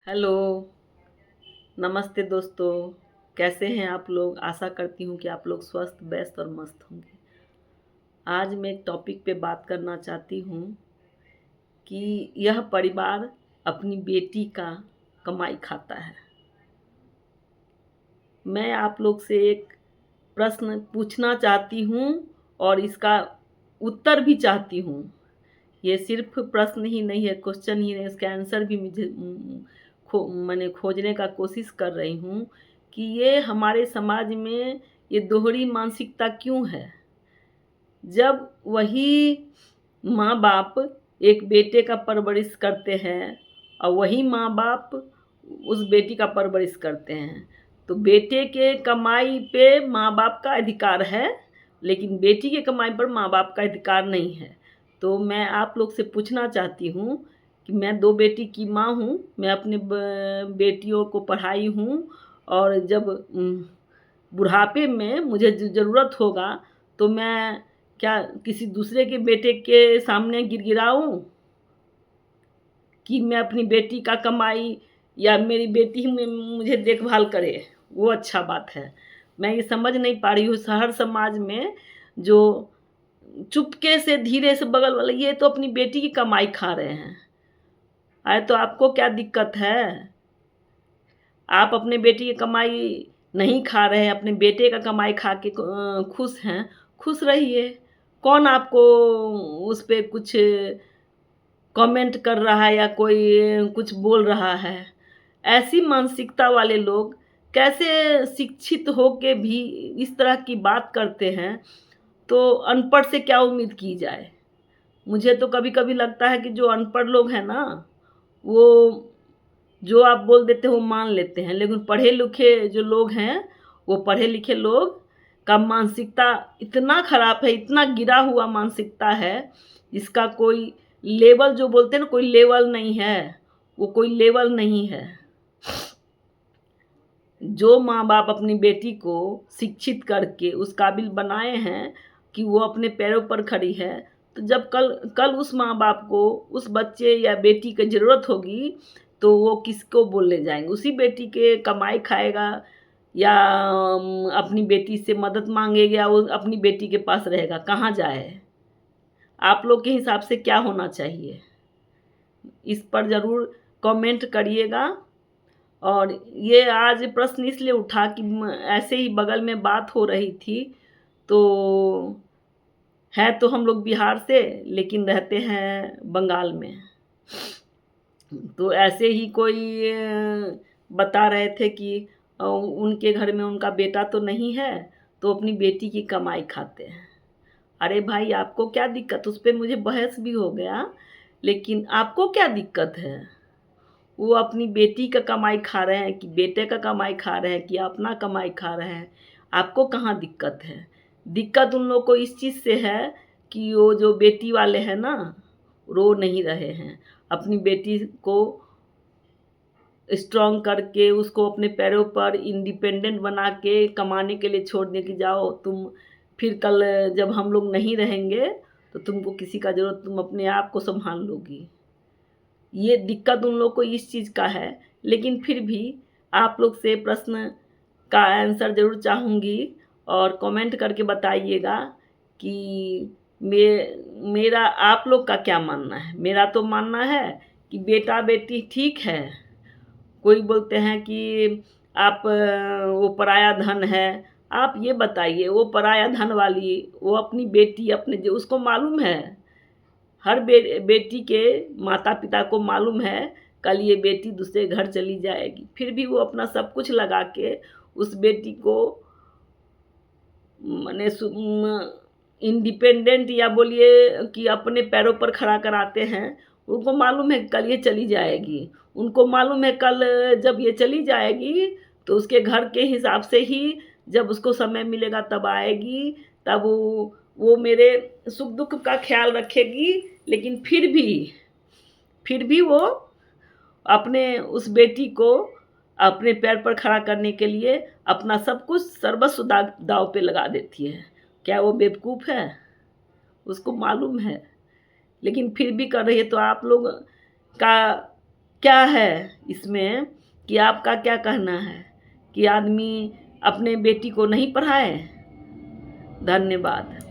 Hello, नमस्ते दोस्तों। कैसे हैं आप लोग? आशा करती हूँ कि आप लोग स्वस्थ, व्यस्त और मस्त होंगे। आज मैं एक टॉपिक पे बात करना चाहती हूँ कि यह परिवार अपनी बेटी का कमाई खाता है। मैं आप लोग से एक प्रश्न पूछना चाहती हूँ और इसका उत्तर भी चाहती हूँ। ये सिर्फ़ प्रश्न ही नहीं है, क्वेश्चन ही नहीं, इसका आंसर भी मुझे मैंने खोजने का कोशिश कर रही हूँ कि ये हमारे समाज में ये दोहरी मानसिकता क्यों है? जब वही माँ-बाप एक बेटे का परवरिश करते हैं और वही माँ-बाप उस बेटी का परवरिश करते हैं, तो बेटे के कमाई पे माँ-बाप का अधिकार है, लेकिन बेटी की कमाई पर माँ-बाप का अधिकार नहीं है। तो मैं आप लोग से पूछना चाहती हूँ कि मैं 2 बेटी की माँ हूँ, मैं अपने बेटियों को पढ़ाई हूँ और जब बुढ़ापे में मुझे ज़रूरत होगा, तो मैं क्या किसी दूसरे के बेटे के सामने गिड़गिड़ाऊँ कि मैं अपनी बेटी का कमाई या मेरी बेटी ही मुझे देखभाल करे, वो अच्छा बात है। मैं ये समझ नहीं पा रही हूँ हर समाज में जो चुपके से धीरे से बगल वाले ये तो अपनी बेटी की कमाई खा रहे हैं। अरे तो आपको क्या दिक्कत है? आप अपने बेटी की कमाई नहीं खा रहे हैं, अपने बेटे का कमाई खा के खुश हैं, खुश रहिए। कौन आपको उस पे कुछ कमेंट कर रहा है या कोई कुछ बोल रहा है? ऐसी मानसिकता वाले लोग कैसे शिक्षित होके भी इस तरह की बात करते हैं, तो अनपढ़ से क्या उम्मीद की जाए? मुझे तो कभी-कभी लगता है कि जो अनपढ़ लोग हैं ना, वो जो आप बोल देते हो वो मान लेते हैं, लेकिन पढ़े-लिखे जो लोग हैं, वो पढ़े-लिखे लोग का मानसिकता इतना खराब है, इतना गिरा हुआ मानसिकता है, जिसका कोई लेवल जो बोलते हैं ना कोई लेवल नहीं है, वो कोई लेवल नहीं है। जो माँ-बाप अपनी बेटी को शिक्षित करके उस काबिल बनाए हैं कि वो अपने पैरों पर खड़ी है, तो जब कल कल उस माँ-बाप को उस बच्चे या बेटी की ज़रूरत होगी, तो वो किसको बोलने जाएँगे? उसी बेटी के कमाई खाएगा या अपनी बेटी से मदद माँगेगा, वो अपनी बेटी के पास रहेगा, कहाँ जाए? आप लोग के हिसाब से क्या होना चाहिए? इस पर ज़रूर कमेंट करिएगा। और ये आज प्रश्न इसलिए उठा कि ऐसे ही बगल में बात हो रही थी, तो है तो हम लोग बिहार से, लेकिन रहते हैं बंगाल में। तो ऐसे ही कोई बता रहे थे कि उनके घर में उनका बेटा तो नहीं है, तो अपनी बेटी की कमाई खाते हैं। अरे भाई आपको क्या दिक्कत? उस पे मुझे बहस भी हो गया, लेकिन आपको क्या दिक्कत है? वो अपनी बेटी का कमाई खा रहे हैं कि बेटे का कमाई खा रहे हैं कि अपना कमाई खा रहे हैं, आपको कहाँ दिक्कत है? दिक्कत उन लोग को इस चीज़ से है कि वो जो बेटी वाले हैं ना, रो नहीं रहे हैं। अपनी बेटी को स्ट्रॉन्ग करके उसको अपने पैरों पर इंडिपेंडेंट बना के कमाने के लिए छोड़ दें कि जाओ तुम फिर कल जब हम लोग नहीं रहेंगे, तो तुमको किसी का ज़रूरत तुम अपने आप को सँभाल लोगी। ये दिक्कत उन लोग को इस चीज़ का है, लेकिन फिर भी आप लोग से प्रश्न का आंसर ज़रूर चाहूँगी और कमेंट करके बताइएगा कि मेरा आप लोग का क्या मानना है? मेरा तो मानना है कि बेटा-बेटी ठीक है। कोई बोलते हैं कि आप वो पराया धन है। आप ये बताइए वो पराया धन वाली, वो अपनी बेटी अपने जो उसको मालूम है हर बेटी के माता-पिता को मालूम है, कल ये बेटी दूसरे घर चली जाएगी। फिर भी वो अपना सब कुछ लगा के उस बेटी को माने इंडिपेंडेंट या बोलिए कि अपने पैरों पर खड़ा कराते हैं। उनको मालूम है कल ये चली जाएगी। उनको मालूम है कल जब ये चली जाएगी, तो उसके घर के हिसाब से ही जब उसको समय मिलेगा तब आएगी, तब वो मेरे सुख-दुःख का ख़्याल रखेगी, लेकिन फिर भी वो अपने उस बेटी को अपने पैर पर खड़ा करने के लिए अपना सब कुछ सर्वस्व दाँव पे लगा देती है। क्या वो बेवकूफ़ है? उसको मालूम है, लेकिन फिर भी कर रही है, तो आप लोग का क्या है इसमें कि आपका क्या कहना है कि आदमी अपने बेटी को नहीं पढ़ाए? धन्यवाद।